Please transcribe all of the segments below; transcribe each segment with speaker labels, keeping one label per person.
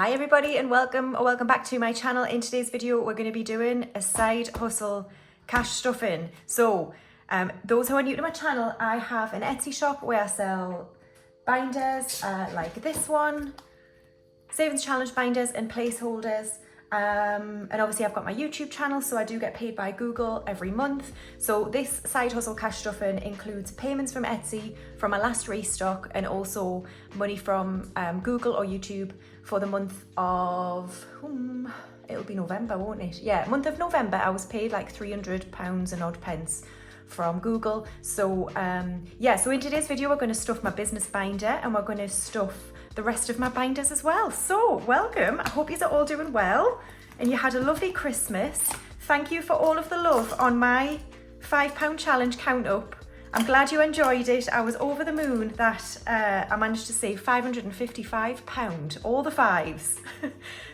Speaker 1: Hi everybody and welcome back to my channel. In today's video we're going to be doing a side hustle cash stuffing. So those who are new to my channel, I have an Etsy shop where I sell binders like this one, savings challenge binders and placeholders. And obviously I've got my YouTube channel, so I do get paid by Google every month. So this side hustle cash stuffing includes payments from Etsy from my last restock and also money from Google or YouTube for the month of, it'll be November, won't it? Yeah, month of November I was paid like £300 and odd pence from Google. So yeah, so in today's video we're going to stuff my business binder and we're going to stuff the rest of my binders as well. So welcome, I hope you're all doing well and you had a lovely Christmas. Thank you for all of the love on my £5 challenge count up. I'm glad you enjoyed it. I was over the moon that I managed to save £555, all the fives,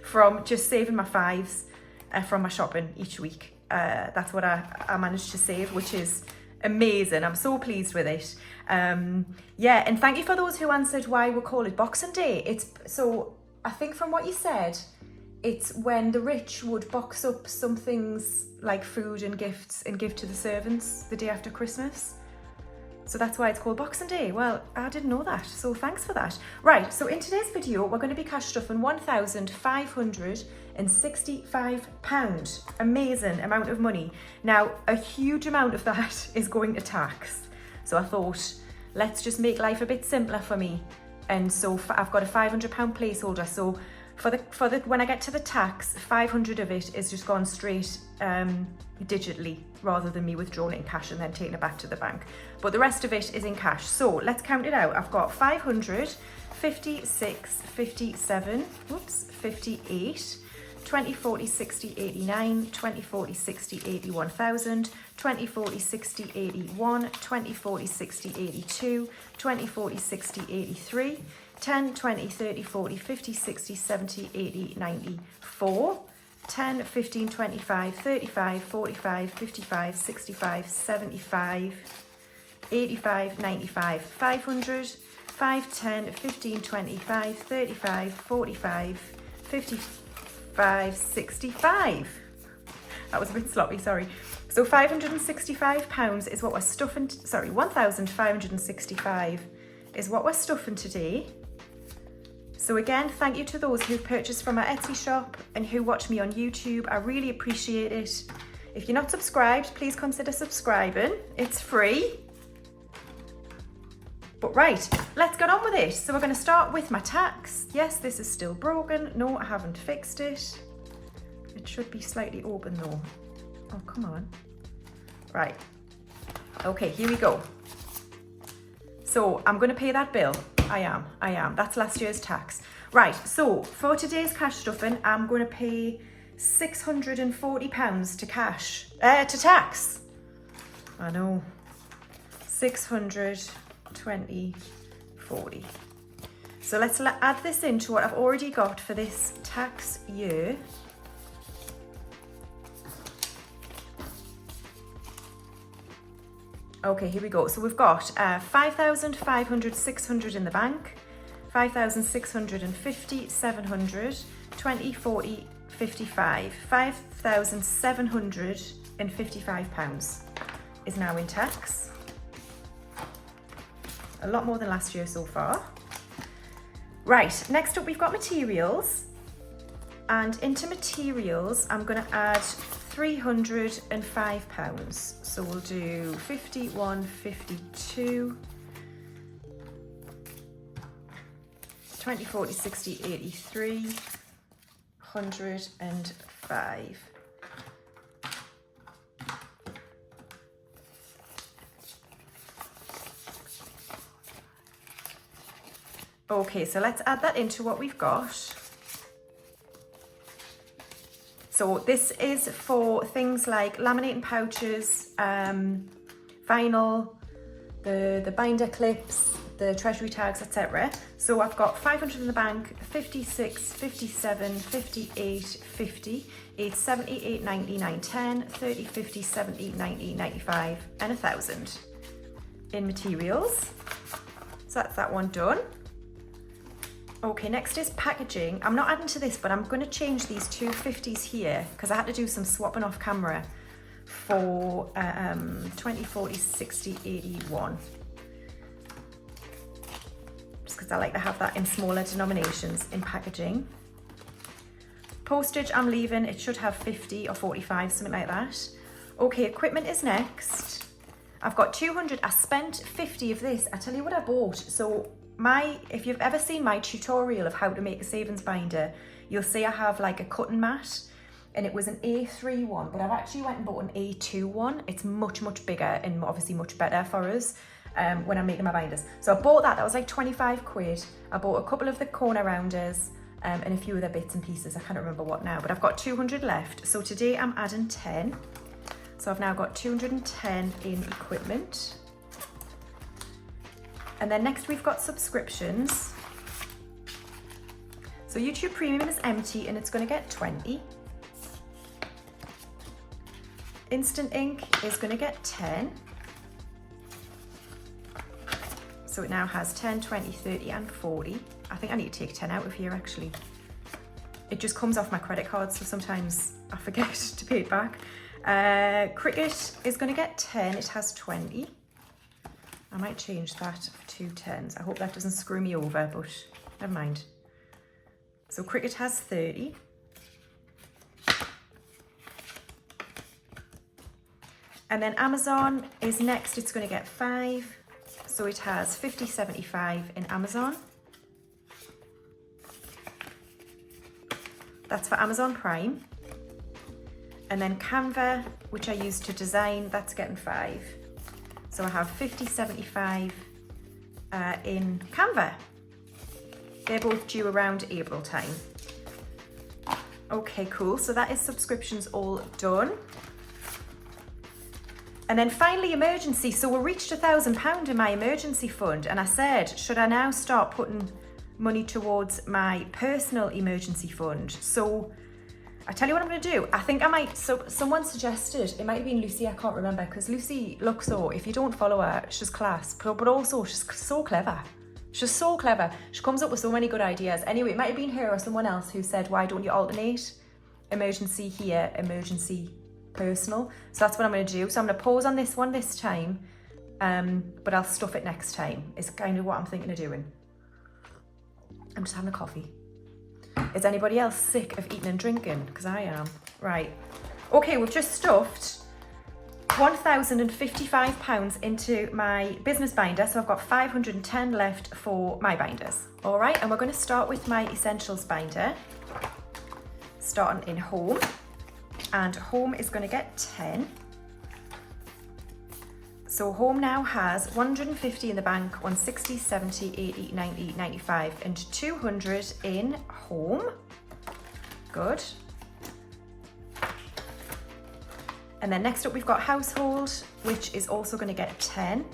Speaker 1: from just saving my fives from my shopping each week. That's what I managed to save, which is amazing. I'm so pleased with it. Yeah, and thank you for those who answered why we call it Boxing Day. It's so, I think from what you said, it's when the rich would box up some things like food and gifts and give to the servants the day after Christmas. So that's why it's called Boxing Day. Well, I didn't know that, so thanks for that. Right, so in today's video, we're going to be cash stuffing £1,565. Amazing amount of money. Now, a huge amount of that is going to tax. So I thought, let's just make life a bit simpler for me. And so I've got a £500 placeholder. So for the when I get to the tax, 500 of it is just gone straight digitally rather than me withdrawing it in cash and then taking it back to the bank. But the rest of it is in cash. So let's count it out. I've got 500, 56, 57, 58, 20, 40, 60, 89, 20, 40, 60, 81,000, 20, 40, 60, 81, 20, 40, 60, 82, 20, 40, 60, 83, 10, 20, 30, 40, 50, 60, 70, 80, 94, 10, 15, 25, 35, 45, 55, 65, 75, 85, 95, 500, 5, 10, 15, 25, 35, 45, 55, 65. That was a bit sloppy, sorry. So £565 is what we're stuffing, sorry, 1,565 is what we're stuffing today. So again, thank you to those who've purchased from our Etsy shop and who watch me on YouTube. I really appreciate it. If you're not subscribed, please consider subscribing. It's free. But right, let's get on with it. So we're going to start with my tax. Yes, this is still broken. No, I haven't fixed it. It should be slightly open though. Oh, come on. Right. Okay, here we go. So I'm going to pay that bill. I am. That's last year's tax. Right, so for today's cash stuffing, I'm going to pay £640 to tax. I know. 620, 40. So let's add this into what I've already got for this tax year. Okay, here we go. So we've got 5,500, 600 in the bank, 5,650, 700, 20, 40, 55. £5,755 is now in tax. A lot more than last year so far. Right, next up we've got materials. And into materials, I'm going to add £305. So we'll do 51, 52, 20, 40, 60, 83, 105. Okay, so let's add that into what we've got. So this is for things like laminating pouches, vinyl, the binder clips, the treasury tags, etc. So I've got 500 in the bank, 56, 57, 58, 50, 8, 70, 8, 90, 9, 10, 30, 50, 70, 90, 95, and 1,000 in materials. So that's that one done. Okay, next is packaging. I'm not adding to this, but I'm going to change these 250s here because I had to do some swapping off camera for 20, 40, 60, 81. Just because I like to have that in smaller denominations in packaging. Postage I'm leaving, it should have 50 or 45, something like that. Okay, equipment is next. I've got 200, I spent 50 of this. I tell you what I bought. So if you've ever seen my tutorial of how to make a savings binder, you'll see I have like a cutting mat and it was an A3 one, but I've actually went and bought an A2 one. It's much, much bigger and obviously much better for us when I'm making my binders. So I bought that, was like 25 quid. I bought a couple of the corner rounders and a few other bits and pieces. I can't remember what now, but I've got 200 left. So today I'm adding 10. So I've now got 210 in equipment. And then next we've got subscriptions. So YouTube Premium is empty and it's going to get 20. Instant Ink is going to get 10. So it now has 10, 20, 30 and 40. I think I need to take 10 out of here actually. It just comes off my credit card, so sometimes I forget to pay it back. Cricut is going to get 10, it has 20. I might change that for 2 10s. I hope that doesn't screw me over, but never mind. So Cricut has 30. And then Amazon is next, it's going to get 5. So it has 50, 75 in Amazon. That's for Amazon Prime. And then Canva, which I use to design, that's getting 5. So I have 50, 75 in Canva. They're both due around April time. Okay, cool. So that is subscriptions all done. And then finally, emergency. So we reached £1,000 in my emergency fund. And I said, should I now start putting money towards my personal emergency fund? So I tell you what I'm going to do. I think I might, so someone suggested, it might have been Lucy, I can't remember, because Lucy Luxor, if you don't follow her, she's class, but also she's so clever. She's so clever. She comes up with so many good ideas. Anyway, it might have been her or someone else who said, why don't you alternate emergency here, emergency personal? So that's what I'm going to do. So I'm going to pause on this one this time, but I'll stuff it next time. It's kind of what I'm thinking of doing. I'm just having a coffee. Is anybody else sick of eating and drinking? Because I am. Right. Okay, we've just stuffed £1,055 into my business binder. So I've got 510 left for my binders. All right, and we're going to start with my essentials binder. Starting in home. And home is going to get 10. So home now has 150 in the bank, 160, 70, 80, 90, 95 and 200 in home. Good. And then next up we've got household, which is also going to get 10.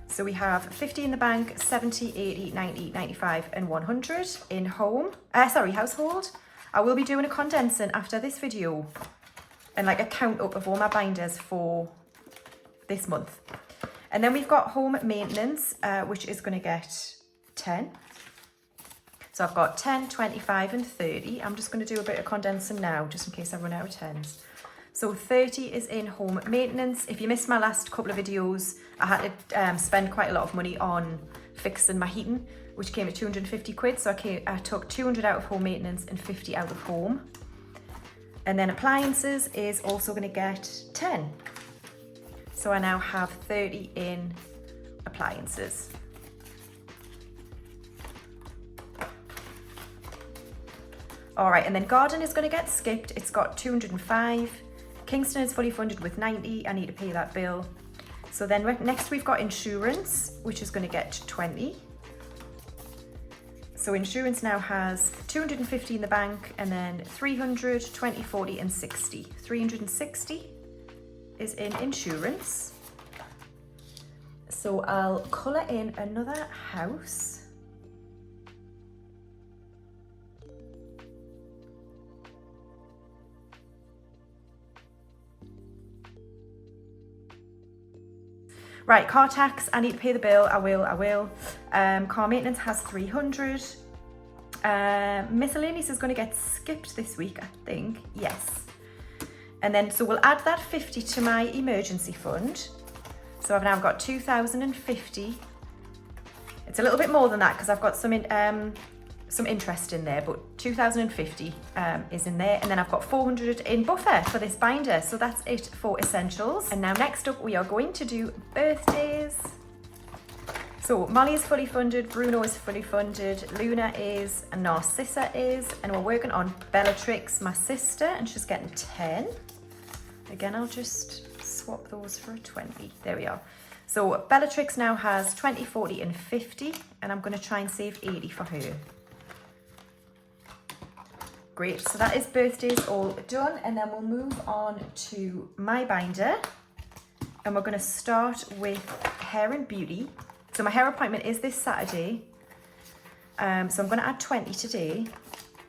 Speaker 1: So we have 50 in the bank, 70, 80, 90, 95 and 100 in household. I will be doing a condensing after this video and like a count up of all my binders for this month. And then we've got home maintenance, which is going to get 10. So I've got 10, 25 and 30. I'm just going to do a bit of condensing now, just in case I run out of 10s. So 30 is in home maintenance. If you missed my last couple of videos, I had to spend quite a lot of money on fixing my heating, which came at 250 quid. So I took 200 out of home maintenance and 50 out of home. And then appliances is also going to get 10. So I now have 30 in appliances. All right, and then garden is going to get skipped. It's got 205. Kingston is fully funded with 90. I need to pay that bill. So then next we've got insurance, which is going to get 20. So insurance now has 250 in the bank and then 300, 20, 40 and 60. 360 is in insurance. So I'll colour in another house. Right, car tax, I need to pay the bill. I will. Car maintenance has 300. Miscellaneous is going to get skipped this week, I think. Yes. And then, so we'll add that 50 to my emergency fund. So I've now got 2,050. It's a little bit more than that because I've got some interest in there, but 2,050 is in there. And then I've got 400 in buffer for this binder. So that's it for essentials. And now next up, we are going to do birthdays. So Molly is fully funded, Bruno is fully funded, Luna is, and Narcissa is, and we're working on Bellatrix, my sister, and she's getting 10. Again, I'll just swap those for a 20. There we are. So Bellatrix now has 20, 40, and 50, and I'm going to try and save 80 for her. Great, so that is birthdays all done, and then we'll move on to my binder, and we're going to start with hair and beauty. So my hair appointment is this Saturday, so I'm going to add 20 today.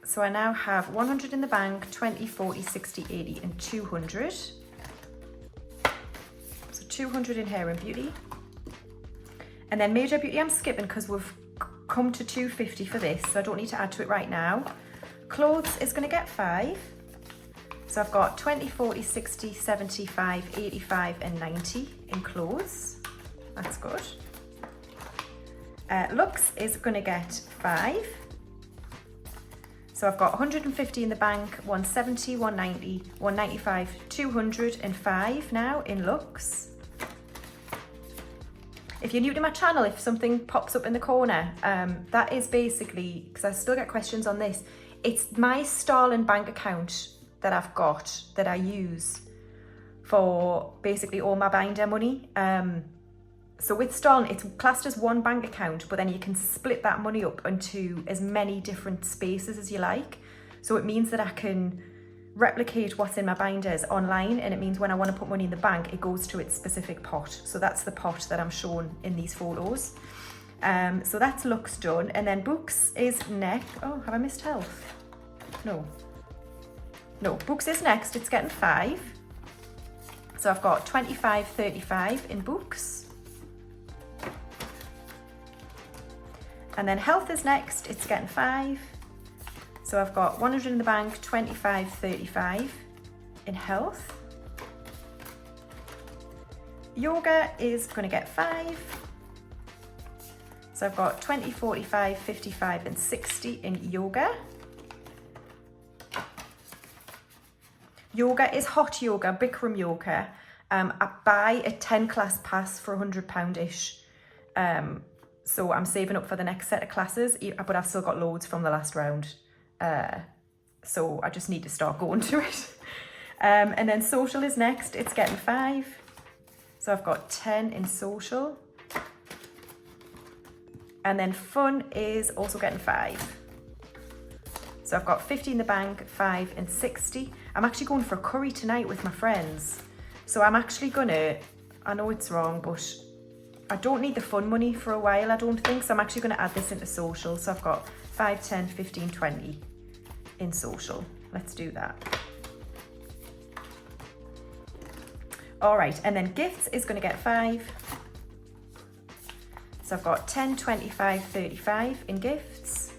Speaker 1: So I now have 100 in the bank, 20, 40, 60, 80, and 200. So 200 in hair and beauty. And then major beauty I'm skipping because we've come to 250 for this, so I don't need to add to it right now. Clothes is going to get 5. So I've got 20, 40, 60, 75, 85, and 90 in clothes. That's good. Looks is going to get 5. So I've got 150 in the bank, 170, 190, 195, 205 now in looks. If you're new to my channel, if something pops up in the corner, that is basically, because I still get questions on this, it's my Starling bank account that I've got that I use for basically all my binder money. So with Starling, it's classed as one bank account, but then you can split that money up into as many different spaces as you like. So it means that I can replicate what's in my binders online, and it means when I want to put money in the bank, it goes to its specific pot. So that's the pot that I'm shown in these photos. So that's looks done. And then books is next. Oh, have I missed health? No, books is next. It's getting 5. So I've got 25, 35 in books. And then health is next, it's getting 5. So I've got 100 in the bank, 25, 35 in health. Yoga is going to get 5. So I've got 20, 45, 55, and 60 in yoga. Yoga is hot yoga, Bikram yoga. I buy a 10 class pass for £100-ish. So I'm saving up for the next set of classes, but I've still got loads from the last round. So I just need to start going to it. And then social is next, it's getting 5. So I've got 10 in social. And then fun is also getting 5. So I've got 50 in the bank, 5 and 60. I'm actually going for a curry tonight with my friends. So I'm actually gonna, I know it's wrong, but I don't need the fun money for a while, I don't think. So I'm actually gonna add this into social. So I've got 5, 10, 15, 20 in social. Let's do that. All right, and then gifts is gonna get 5. So I've got 10, 25, 35 in gifts.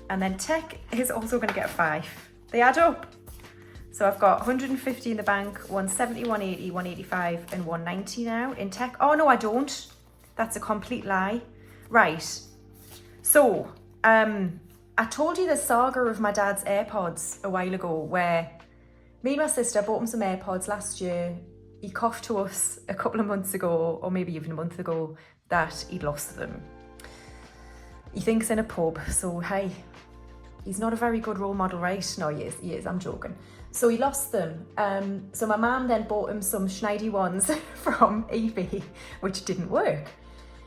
Speaker 1: And then tech is also going to get 5. They add up. So I've got 150 in the bank, 170, 180, 185, and 190 now in tech. Oh no, I don't. That's a complete lie. Right. So, I told you the saga of my dad's AirPods a while ago, where me and my sister bought him some AirPods last year. He coughed to us a couple of months ago, or maybe even a month ago, that he'd lost them. He thinks in a pub, so hey, he's not a very good role model, right? No, he is, I'm joking. So he lost them. So my mum then bought him some Schneidy ones from eBay, which didn't work.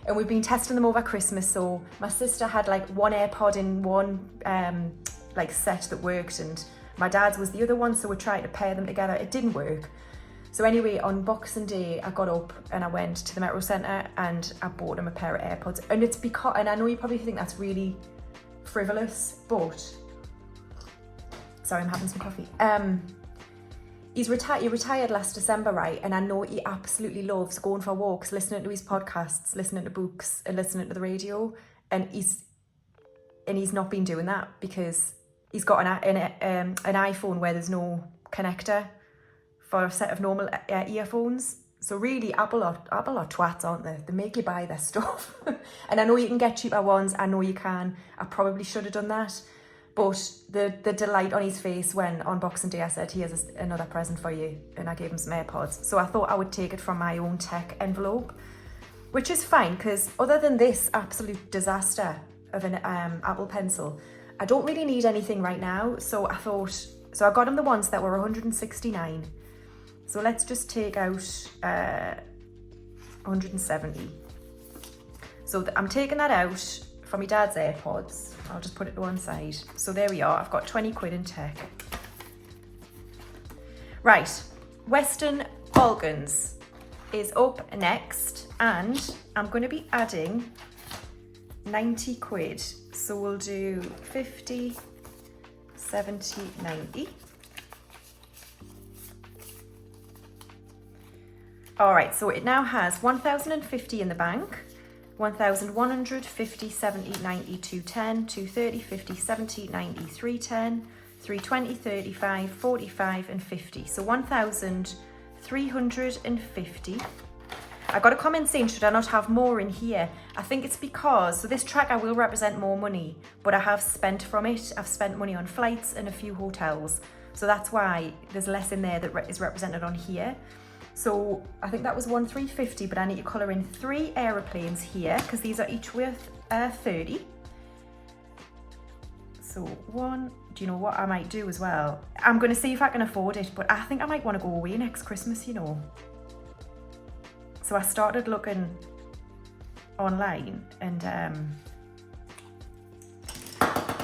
Speaker 1: And we've been testing them over Christmas, so my sister had like one AirPod in one like set that worked, and my dad's was the other one, so we tried to pair them together. It didn't work. So anyway, on Boxing Day, I got up and I went to the Metro Centre and I bought him a pair of AirPods. And it's because, and I know you probably think that's really frivolous, but, sorry, I'm having some coffee. He retired last December, right? And I know he absolutely loves going for walks, listening to his podcasts, listening to books, and listening to the radio. And he's not been doing that because he's got an iPhone where there's no connector for a set of normal earphones. So really, Apple are twats, aren't they? They make you buy their stuff. And I know you can get cheaper ones. I know you can. I probably should have done that. But the delight on his face when on Boxing Day I said, here's another present for you. And I gave him some AirPods. So I thought I would take it from my own tech envelope, which is fine because other than this absolute disaster of an Apple Pencil, I don't really need anything right now. So I got him the ones that were 169. So let's just take out 170. So I'm taking that out from my dad's AirPods. I'll just put it to one side. So there we are. I've got 20 quid in tech. Right. Western Balkans is up next. And I'm going to be adding 90 quid. So we'll do 50, 70, 90. All right. So it now has 1,050 in the bank. 1,100, 50, 70, 90, 210, 230, 50, 70, 90, 310, 320, 35, 45 and 50. So 1,350. I got a comment saying, should I not have more in here? I think it's because, so this tracker will represent more money, but I have spent from it. I've spent money on flights and a few hotels. So that's why there's less in there that is represented on here. So I think that was 1,350, but I need to colour in 3 aeroplanes here because these are each worth 30. So one, do you know what I might do as well? I'm going to see if I can afford it, but I think I might want to go away next Christmas, you know. So I started looking online and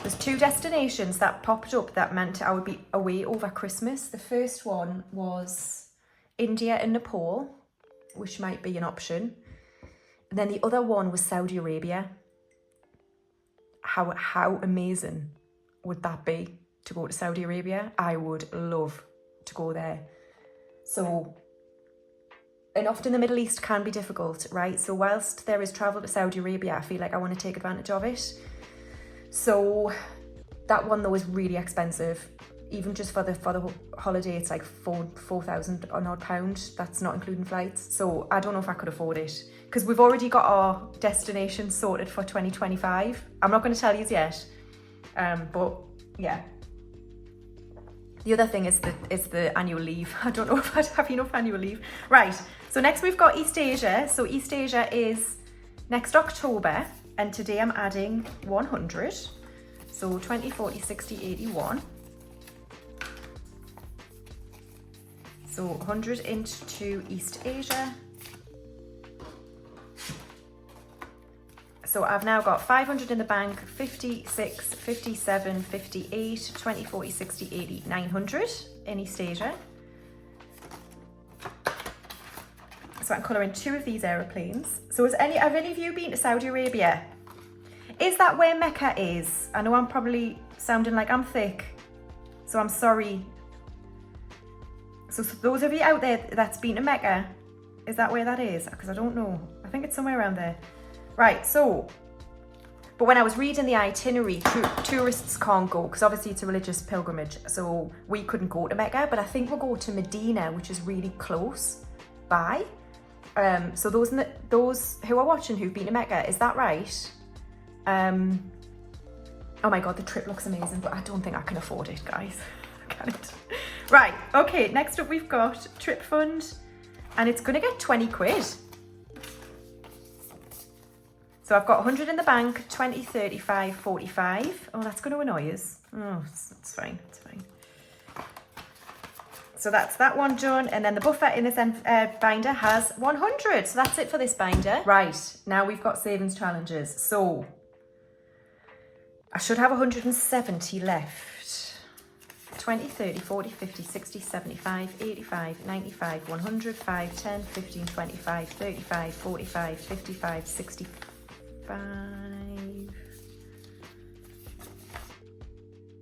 Speaker 1: there's 2 destinations that popped up that meant I would be away over Christmas. The first one was India and Nepal, which might be an option. And then the other one was Saudi Arabia. How amazing would that be to go to Saudi Arabia? I would love to go there. So, and often the Middle East can be difficult, right? So whilst there is travel to Saudi Arabia, I feel like I want to take advantage of it. So that one though is really expensive. Even just for the holiday, it's like £4,000 odd pound. That's not including flights. So I don't know if I could afford it because we've already got our destination sorted for 2025. I'm not going to tell you yet, but yeah. The other thing is the annual leave. I don't know if I'd have enough annual leave. Right. So next we've got East Asia. So East Asia is next October, and today I'm adding 100. So 20, 40, 60, 81. So 100 into East Asia. So I've now got 500 in the bank, 56, 57, 58, 20, 40, 60, 80, 900 in East Asia. So I'm colouring 2 of these aeroplanes. So have any of you been to Saudi Arabia? Is that where Mecca is? I know I'm probably sounding like I'm thick, so I'm sorry. So those of you out there that's been to Mecca, is that where that is? Because I don't know. I think it's somewhere around there. Right, so, but when I was reading the itinerary, tourists can't go because obviously it's a religious pilgrimage. So we couldn't go to Mecca, but I think we'll go to Medina, which is really close by. So those who are watching who've been to Mecca, is that right? Oh my God, the trip looks amazing, but I don't think I can afford it, guys. I can't. Right, okay, next up we've got Trip Fund, and it's gonna get 20 quid. So I've got 100 in the bank, 20, 35, 45. Oh, that's gonna annoy us. Oh, it's fine, it's fine. So that's that one done, and then the buffer in this binder has 100. So that's it for this binder. Right, now we've got savings challenges. So I should have 170 left. 20, 30, 40, 50, 60, 75, 85, 95, 100, 5, 10, 15, 25, 35, 45, 55, 65.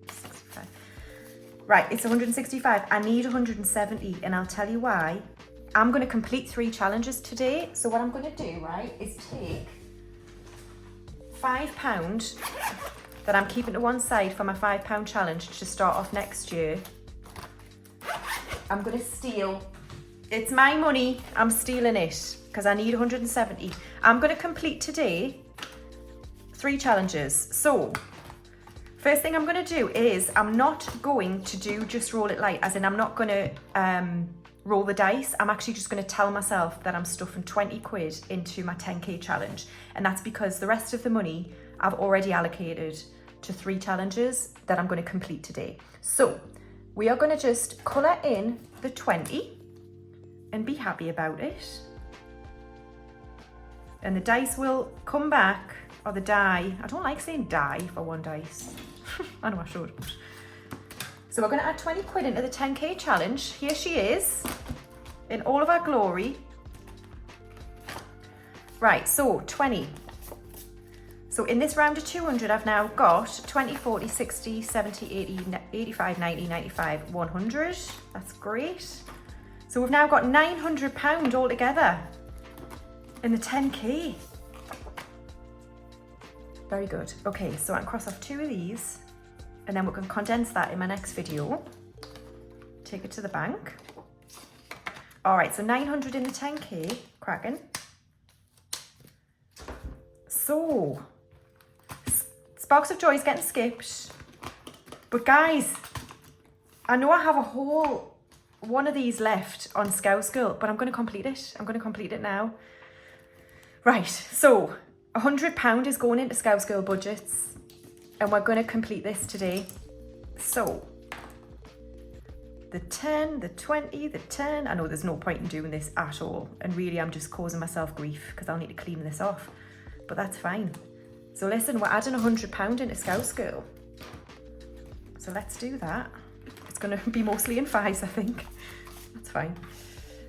Speaker 1: 65. right, it's 165. I need 170, and I'll tell you why. I'm going to complete 3 challenges today. So what I'm going to do, right, is take £5 that I'm keeping to one side for my £5 challenge to start off next year. I'm going to steal. It's my money. I'm stealing it because I need 170. I'm going to complete today 3 challenges. So first thing I'm going to do is I'm not going to do just roll it light, as in I'm not going to roll the dice. I'm actually just going to tell myself that I'm stuffing 20 quid into my 10k challenge, and that's because the rest of the money I've already allocated to 3 challenges that I'm going to complete today. So we are going to just colour in the 20 and be happy about it, and the dice will come back, or the die. I don't like saying die for one dice. I know I should. So we're going to add 20 quid into the 10k challenge. Here she is in all of our glory. Right, so 20. So in this round of 200, I've now got 20, 40, 60, 70, 80, 85, 90, 95, 100. That's great. So we've now got £900 altogether in the 10k. Very good. Okay, so I can cross off 2 of these, and then we're going to condense that in my next video. Take it to the bank. All right, so 900 in the 10k, cracking. So, Sparks of Joy is getting skipped. But guys, I know I have a whole one of these left on Scouse Girl, but I'm going to complete it. I'm going to complete it now. Right, so £100 is going into Scouse Girl budgets, and we're going to complete this today. So the 10, the 20, the 10. I know there's no point in doing this at all, and really I'm just causing myself grief because I'll need to clean this off, but that's fine. So listen, we're adding £100 into Scouse Girl. So let's do that. It's going to be mostly in 5s, I think. That's fine.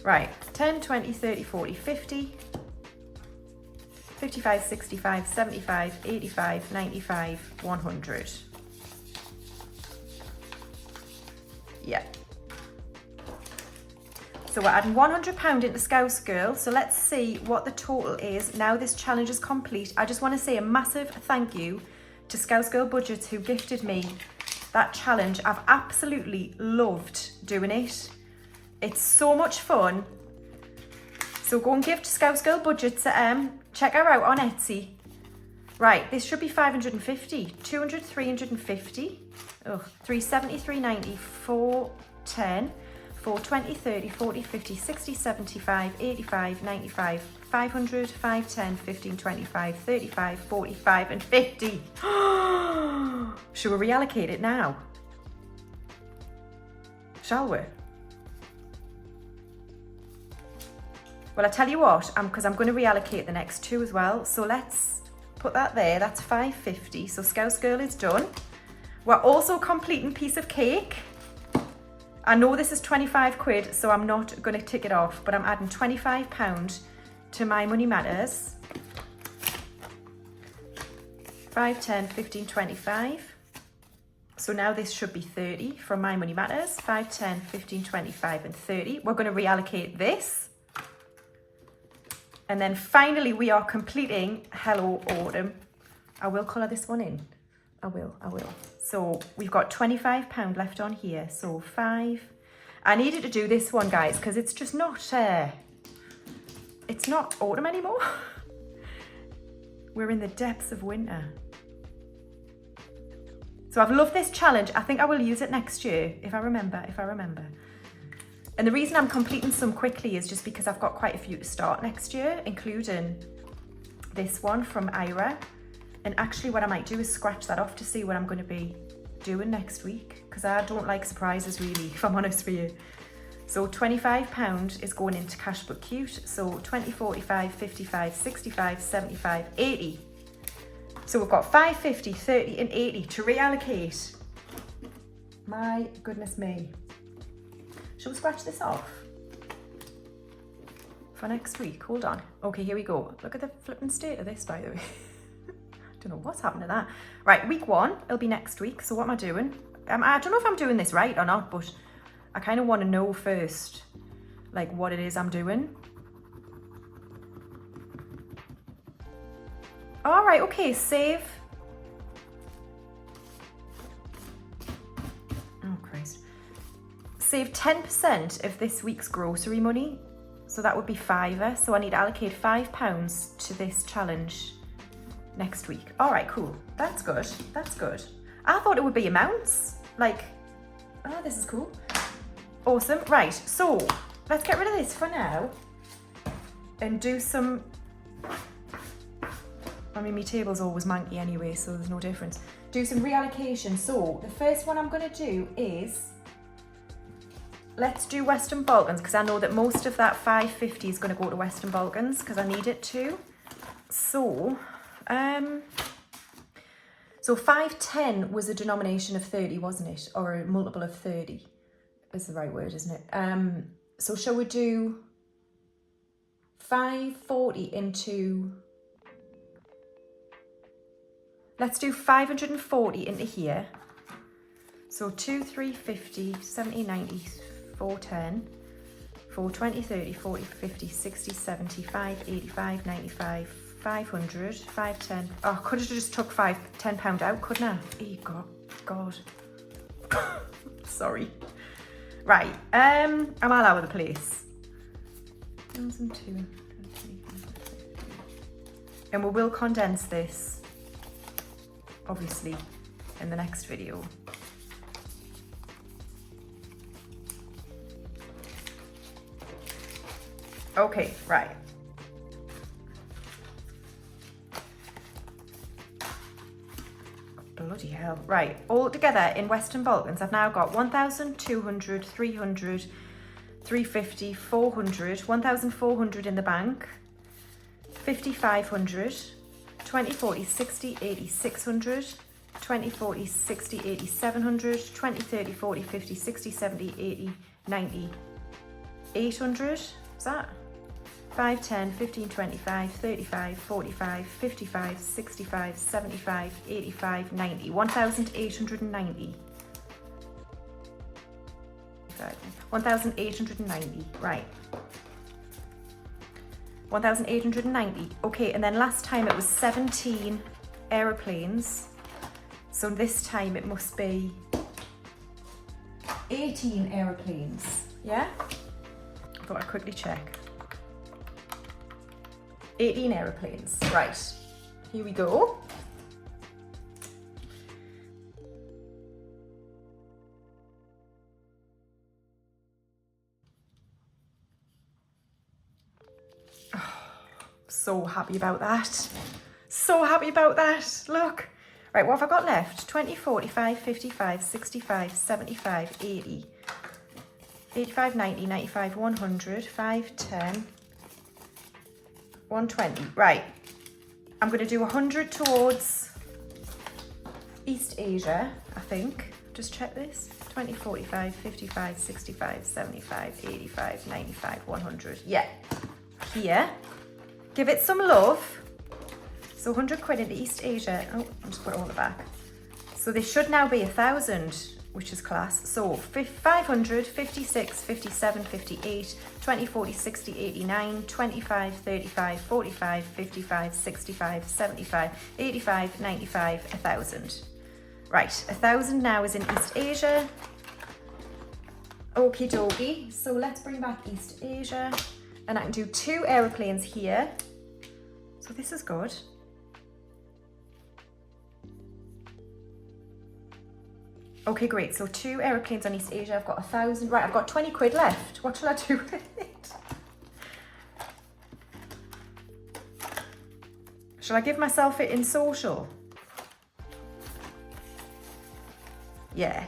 Speaker 1: Right, 10, 20, 30, 40, 50. 55, 65, 75, 85, 95, 100. Yeah. So we're adding £100 into Scouse Girl. So let's see what the total is now this challenge is complete. I just want to say a massive thank you to Scouse Girl Budgets, who gifted me that challenge. I've absolutely loved doing it. It's so much fun. So go and gift Scouse Girl Budgets at check her out on Etsy. Right, this should be 550, 200, 350, 370, 390, 410, 420, 30, 40, 50, 60, 75, 85, 95, 500, 510, 15, 25, 35, 45 and 50. Should we reallocate it now? Shall we? Well, I tell you what, because I'm going to reallocate the next 2 as well. So let's put that there. That's 550. So Scouse Girl is done. We're also completing Piece of Cake. I know this is 25 quid, so I'm not going to tick it off, but I'm adding £25 to My Money Matters. 5, 10, 15, 25. So now this should be 30 from My Money Matters. 5, 10, 15, 25 and 30. We're going to reallocate this. And then finally, we are completing Hello Autumn. I will colour this one in. I will. So we've got £25 left on here. So 5. I needed to do this one, guys, because it's just not, it's not autumn anymore. We're in the depths of winter. So I've loved this challenge. I think I will use it next year, if I remember. And the reason I'm completing some quickly is just because I've got quite a few to start next year, including this one from Ira. And actually what I might do is scratch that off to see what I'm going to be doing next week, because I don't like surprises really, if I'm honest with you. So £25 is going into Cash But Cute. So 20, 45, 55, 65, 75, 80. So we've got 5, 50, 30 and 80 to reallocate. My goodness me. Shall we scratch this off for next week? Hold on. Okay, here we go. Look at the flipping state of this, by the way. Don't know what's happened to that. Right, week 1, it'll be next week. So what am I doing? I don't know if I'm doing this right or not, but I kind of want to know first, like, what it is I'm doing. All right, okay, save. Oh, Christ. Save 10% of this week's grocery money. So that would be £5. So I need to allocate £5 to this challenge next week. All right, cool. That's good. That's good. I thought it would be amounts. Like, oh, this is cool. Awesome. Right, so let's get rid of this for now and do some... I mean, my table's always manky anyway, so there's no difference. Do some reallocation. So the first one I'm going to do is, let's do Western Balkans, because I know that most of that 550 is going to go to Western Balkans because I need it to. So, so 510 was a denomination of 30, wasn't it? Or a multiple of 30 is the right word, isn't it? So shall we do 540 into... Let's do 540 into here. So 2, 3, 50, 70, 90, 410, 420, 30, 40, 50, 60, 75, 85, 95, 500, 510. Oh, I could have just took £10 out, couldn't I? Oh, God. Sorry. Right, I'm all over the place. 1,200. And we will condense this, obviously, in the next video. Okay, right. Bloody hell. Right, all together in Western Balkans, I've now got 1,200, 300, 350, 400, 1,400 in the bank, 5,500, 20, 40, 60, 80, 600, 20, 40, 60, 80, 700, 20, 30, 40, 50, 60, 70, 80, 90, 800. Is that? 5, 10, 15, 25, 35, 45, 55, 65, 75, 85, 90. 1,890. 1,890, right. 1,890. Okay, and then last time it was 17 aeroplanes. So this time it must be 18 aeroplanes. Yeah? I thought I'd quickly check. 18 aeroplanes. Right. Here we go. So happy about that. So happy about that. Look. Right, what have I got left? 20, 45, 55, 65, 75, 80, 85, 90, 95, 100, 5, 10, 120. Right. I'm going to do 100 towards East Asia, I think. Just check this. 20, 45, 55, 65, 75, 85, 95, 100. Yeah. Here. Give it some love. So 100 quid into East Asia. Oh, I'll just put it all the back. So this should now be 1,000, which is class. So 500, 56, 57, 58, 20, 40, 60, 89, 25, 35, 45, 55, 65, 75, 85, 95, 1,000. Right, 1,000 now is in East Asia. Okie dokie. So let's bring back East Asia. And I can do 2 aeroplanes here. So this is good. Okay, great. So 2 aeroplanes on East Asia. I've got 1,000. Right, I've got 20 quid left. What shall I do with it? Shall I give myself it in social? Yeah.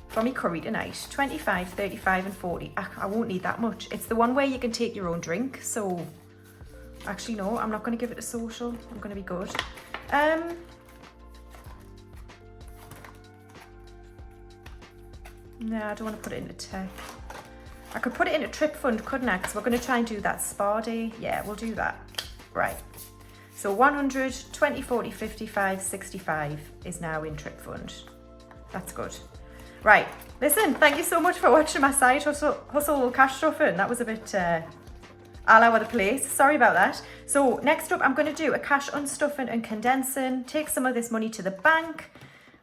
Speaker 1: For me curry tonight. 25, 35 and 40. I won't need that much. It's the one where you can take your own drink. So, actually no, I'm not going to give it to social. I'm going to be good. No, I don't want to put it into tech. I could put it in a trip fund, couldn't I? Because we're going to try and do that spa day. Yeah, we'll do that. Right. So 100, 20, 40, 55, 65 is now in trip fund. That's good. Right, listen, thank you so much for watching my side hustle cash stuffing. That was a bit all over the place. Sorry about that. So next up, I'm going to do a cash unstuffing and condensing. Take some of this money to the bank,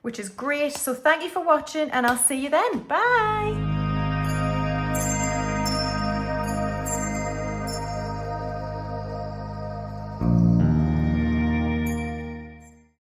Speaker 1: which is great. So thank you for watching, and I'll see you then. Bye.